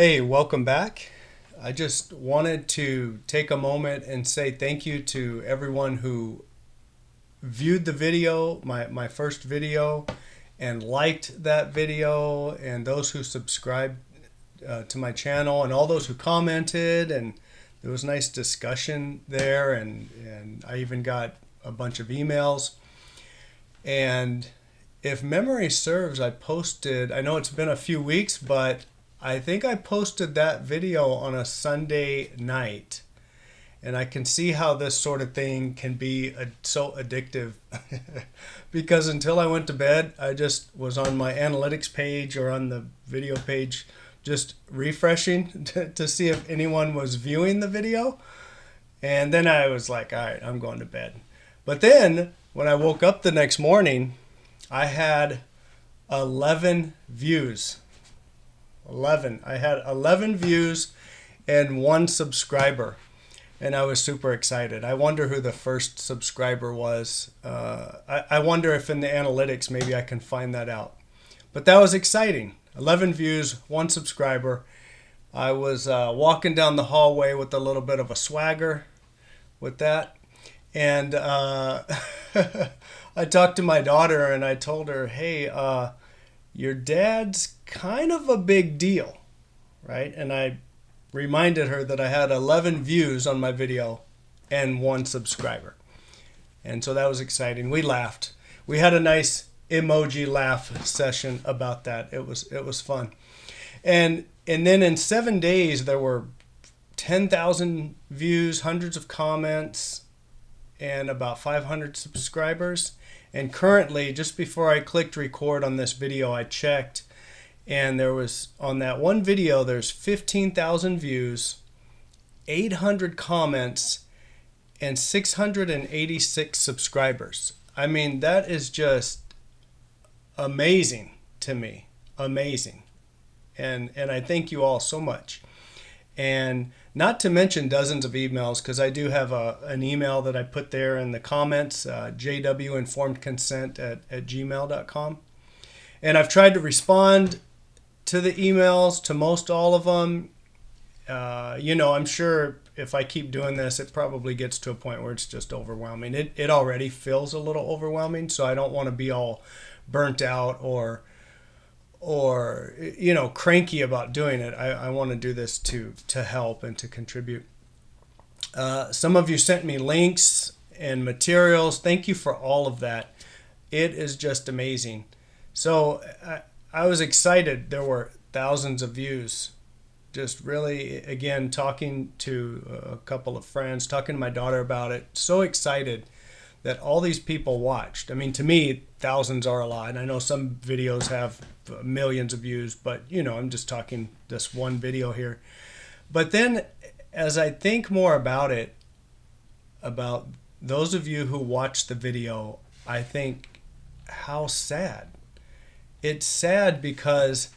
Hey, welcome back. I just wanted to take a moment and say thank you to everyone who viewed the video, my first video, and liked that video, and those who subscribed to my channel, and all those who commented, and there was nice discussion there, and I even got a bunch of emails. And if memory serves, I know it's been a few weeks, but I think I posted that video on a Sunday night. And I can see how this sort of thing can be so addictive. Because until I went to bed, I just was on my analytics page or on the video page, just refreshing to see if anyone was viewing the video. And then I was like, all right, I'm going to bed. But then when I woke up the next morning, I had 11 views. 11. I had 11 views and 1 subscriber. And I was super excited. I wonder who the first subscriber was. I wonder if in the analytics maybe I can find that out. But that was exciting. 11 views, 1 subscriber. I was walking down the hallway with a little bit of a swagger with that. And I talked to my daughter and I told her, hey, your dad's kind of a big deal, right? And I reminded her that I had 11 views on my video and 1 subscriber. And so that was exciting. We laughed. We had a nice emoji laugh session about that. It was fun. And then in 7 days there were 10,000 views, hundreds of comments, and about 500 subscribers. And currently, just before I clicked record on this video, I checked, and there was, on that one video, there's 15,000 views, 800 comments, and 686 subscribers. I mean, that is just amazing to me. Amazing. And I thank you all so much. And not to mention dozens of emails, because I do have an email that I put there in the comments, jwinformedconsent at gmail.com. And I've tried to respond to the emails, to most all of them. I'm sure if I keep doing this, it probably gets to a point where it's just overwhelming. It already feels a little overwhelming, so I don't want to be all burnt out or cranky about doing it. I want to do this to help and to contribute. Some of you sent me links and materials. Thank you for all of that. It is just amazing. So I was excited. There were thousands of views. Just really, again, talking to a couple of friends, talking to my daughter about it. So excited that all these people watched. I mean, to me, thousands are a lot. And I know some videos have millions of views, but I'm just talking this one video here. But then as I think more about it, about those of you who watched the video, I think how sad. It's sad because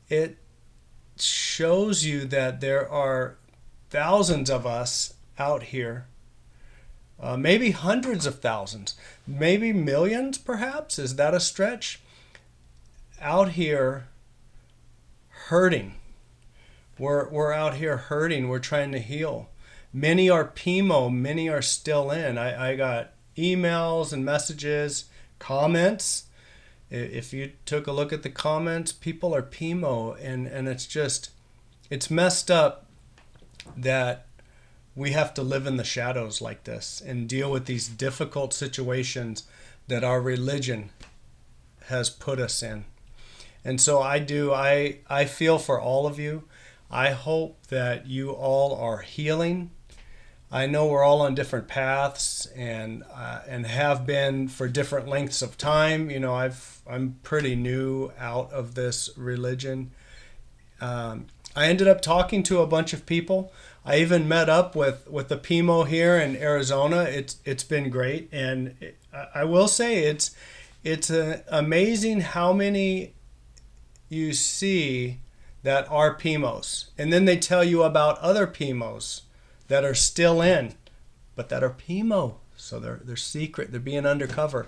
it shows you that there are thousands of us out here, maybe hundreds of thousands, maybe millions perhaps. Is that a stretch? Out here hurting. We're out here hurting. We're trying to heal. Many are PMO, many are still in. I got emails and messages, comments. If you took a look at the comments, people are PMO, and it's messed up that we have to live in the shadows like this and deal with these difficult situations that our religion has put us in. And so I feel for all of you. I hope that you all are healing. I know we're all on different paths and have been for different lengths of time. I'm pretty new out of this religion. I ended up talking to a bunch of people. I even met up with the PMO here in Arizona. It's been great, and I will say it's amazing how many you see that are PMOs, and then they tell you about other PMOs that are still in, but that are PMO, so they're secret, they're being undercover.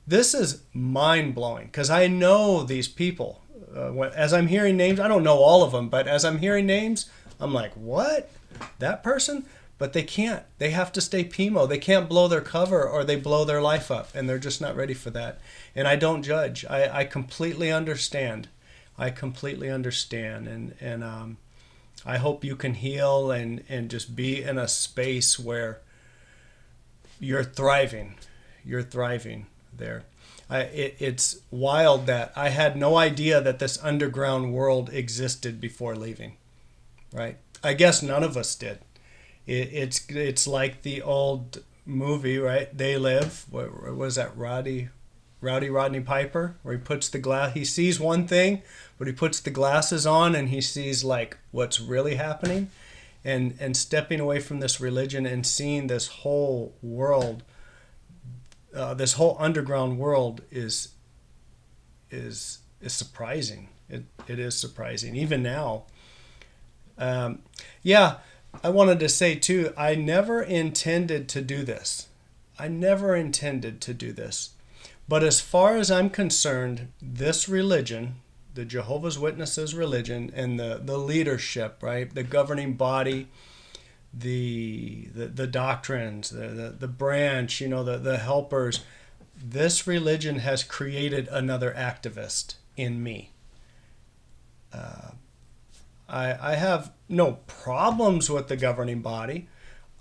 This is mind-blowing because I know these people as I'm hearing names, I don't know all of them, but as I'm hearing names, I'm like, what? That person? But they can't. They have to stay PMO. They can't blow their cover or they blow their life up, and they're just not ready for that. And I don't judge. I completely understand. I completely understand. And I hope you can heal and just be in a space where you're thriving. You're thriving there. It's wild that I had no idea that this underground world existed before leaving, right? I guess none of us did. It's like the old movie, right? They Live. What was that? Rowdy Rodney Piper, where he sees one thing, but he puts the glasses on and he sees like what's really happening, and stepping away from this religion and seeing this whole world, this whole underground world is surprising. It is surprising even now. Yeah. I wanted to say too, I never intended to do this. But as far as I'm concerned, this religion, the Jehovah's Witnesses religion, and the leadership, right, the governing body, the doctrines, the branch, the helpers, this religion has created another activist in me. I have no problems with the governing body.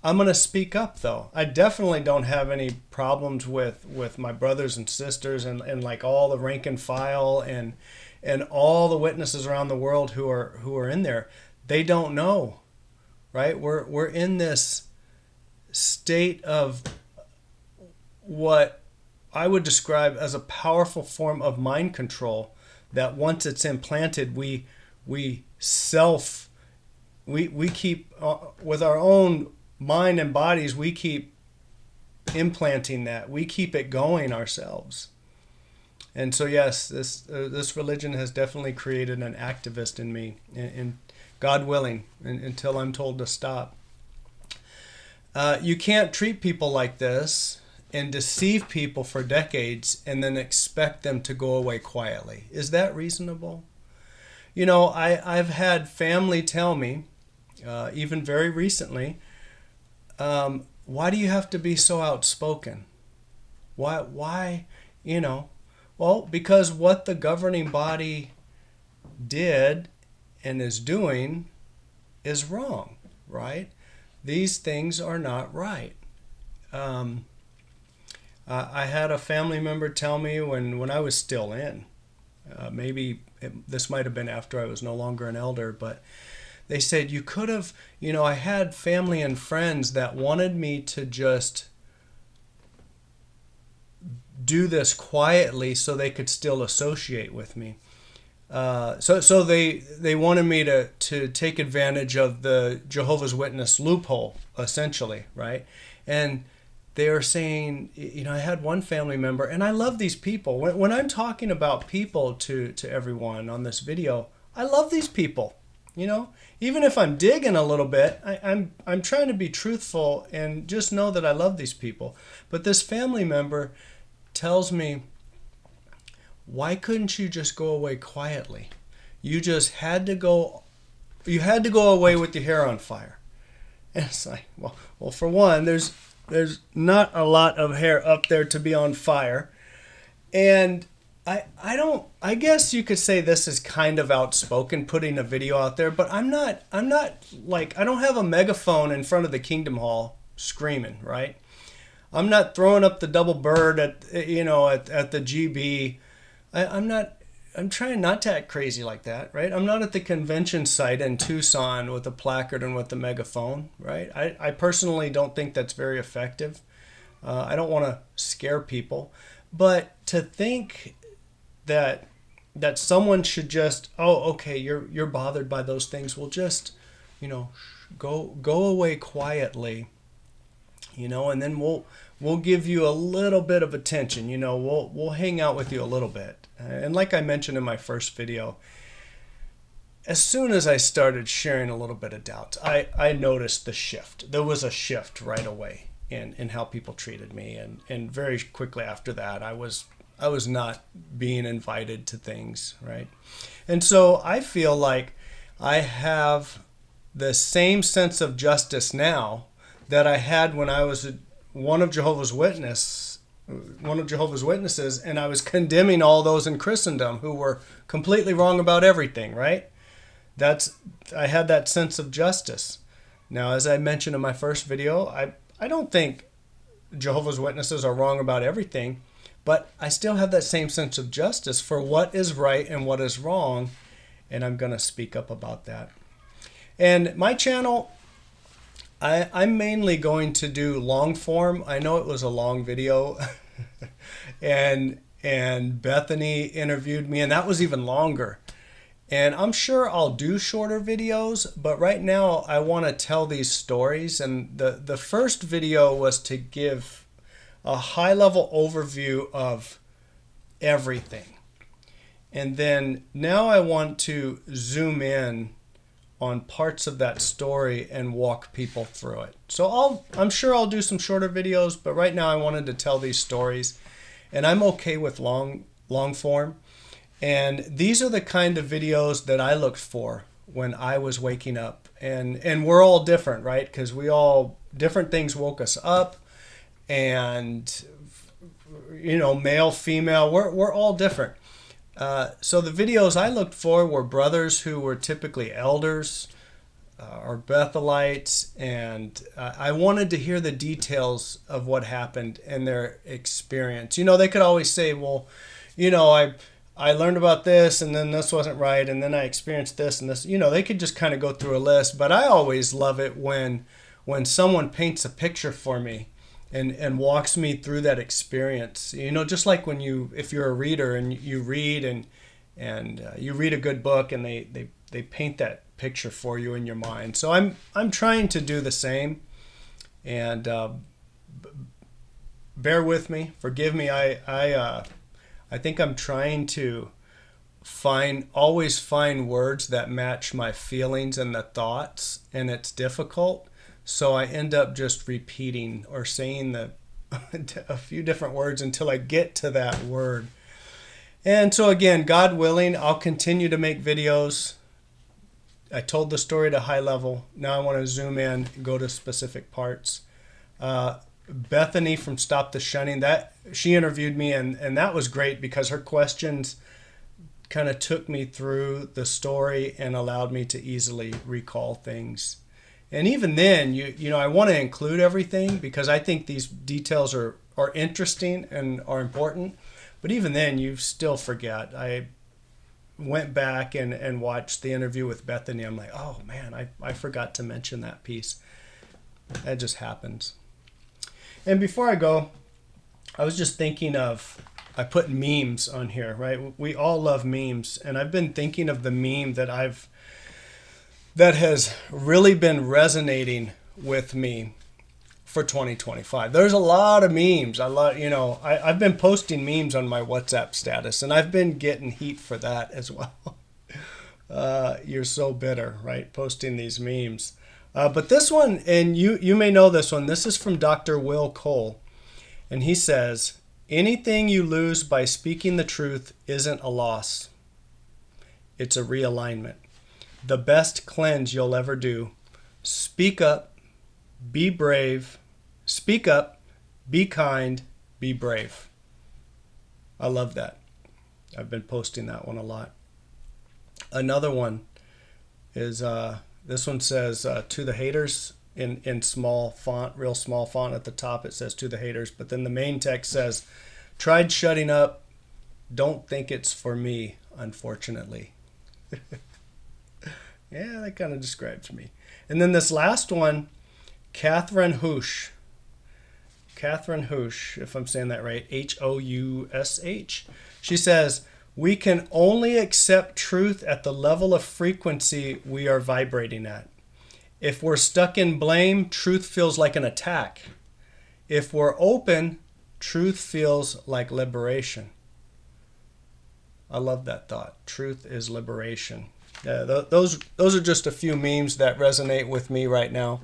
I'm going to speak up, though. I definitely don't have any problems with my brothers and sisters and like all the rank and file and all the witnesses around the world who are in there. They don't know, right? We're in this state of what I would describe as a powerful form of mind control that once it's implanted, we keep with our own mind and bodies, we keep implanting that. We keep it going ourselves. And so yes, this religion has definitely created an activist in me, and God willing, until I'm told to stop. You can't treat people like this and deceive people for decades and then expect them to go away quietly. Is that reasonable? I've had family tell me, even very recently, why do you have to be so outspoken? Why, Well, because what the governing body did and is doing is wrong, right? These things are not right. I had a family member tell me when I was still in, this might have been after I was no longer an elder, but they said, you could have, I had family and friends that wanted me to just do this quietly so they could still associate with me. So they wanted me to take advantage of the Jehovah's Witness loophole, essentially, right? And they are saying, I had one family member, and I love these people. When I'm talking about people to everyone on this video, I love these people. Even if I'm digging a little bit, I'm trying to be truthful and just know that I love these people. But this family member tells me, why couldn't you just go away quietly? You had to go away with your hair on fire. And it's like, well, for one, there's not a lot of hair up there to be on fire. And I guess you could say this is kind of outspoken, putting a video out there, but I'm not like, I don't have a megaphone in front of the Kingdom Hall screaming, right? I'm not throwing up the double bird at the GB. I'm trying not to act crazy like that, right? I'm not at the convention site in Tucson with a placard and with the megaphone, right? I personally don't think that's very effective. I don't want to scare people, but to think that someone should just, okay, you're bothered by those things, well, just go away quietly, and then we'll give you a little bit of attention. We'll hang out with you a little bit. And like I mentioned in my first video, as soon as I started sharing a little bit of doubt, I noticed the shift. There was a shift right away in how people treated me, and very quickly after that, I not being invited to things, right? And so I feel like I have the same sense of justice now that I had when I was one of Jehovah's Witnesses, and I was condemning all those in Christendom who were completely wrong about everything, right? I had that sense of justice. Now, as I mentioned in my first video, I don't think Jehovah's Witnesses are wrong about everything, but I still have that same sense of justice for what is right and what is wrong, and I'm going to speak up about that. And my channel, I'm mainly going to do long form. I know it was a long video, and Bethany interviewed me, and that was even longer. And I'm sure I'll do shorter videos, but right now I want to tell these stories. And the first video was to give a high-level overview of everything. And then now I want to zoom in on parts of that story and walk people through it. So I'm sure I'll do some shorter videos, but right now I wanted to tell these stories. And I'm okay with long form. And these are the kind of videos that I looked for when I was waking up. And we're all different, right? Because different things woke us up. And, male, female, we're all different. So the videos I looked for were brothers who were typically elders or Bethelites. And I wanted to hear the details of what happened and their experience. They could always say, well, I learned about this, and then this wasn't right, and then I experienced this and this. They could just kind of go through a list. But I always love it when someone paints a picture for me and walks me through that experience. Just like if you're a reader and you read and you read a good book, and they paint that picture for you in your mind. So I'm trying to do the same, and bear with me, forgive me. I think I'm trying to always find words that match my feelings and the thoughts, and it's difficult. So I end up just repeating or saying a few different words until I get to that word. And so again, God willing, I'll continue to make videos. I told the story at a high level. Now I want to zoom in and go to specific parts. Bethany from Stop the Shunning, she interviewed me, and that was great because her questions kind of took me through the story and allowed me to easily recall things. And even then, I want to include everything because I think these details are interesting and are important. But even then, you still forget. I went back and watched the interview with Bethany. I'm like, oh man, I forgot to mention that piece. That just happens. And before I go, I was just thinking I put memes on here, right? We all love memes. And I've been thinking of the meme that has really been resonating with me for 2025. There's a lot of memes. I've been posting memes on my WhatsApp status, and I've been getting heat for that as well. You're so bitter, right? Posting these memes. But this one, and you may know this one, this is from Dr. Will Cole. And he says, anything you lose by speaking the truth isn't a loss. It's a realignment. The best cleanse you'll ever do. Speak up, be brave. Speak up, be kind, be brave. I love that. I've been posting that one a lot. Another one is, this one says, to the haters, in small font, real small font at the top, it says to the haters. But then the main text says, tried shutting up, don't think it's for me, unfortunately. Yeah, that kind of describes me. And then this last one, Catherine Housh, if I'm saying that right, Housh. She says, we can only accept truth at the level of frequency we are vibrating at. If we're stuck in blame, truth feels like an attack. If we're open, truth feels like liberation. I love that thought. Truth is liberation. Those are just a few memes that resonate with me right now.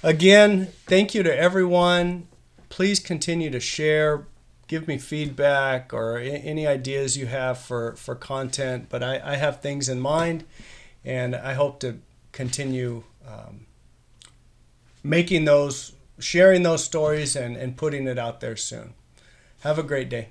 Again, thank you to everyone. Please continue to share, give me feedback or any ideas you have for content. But I have things in mind, and I hope to continue sharing those stories and putting it out there soon. Have a great day.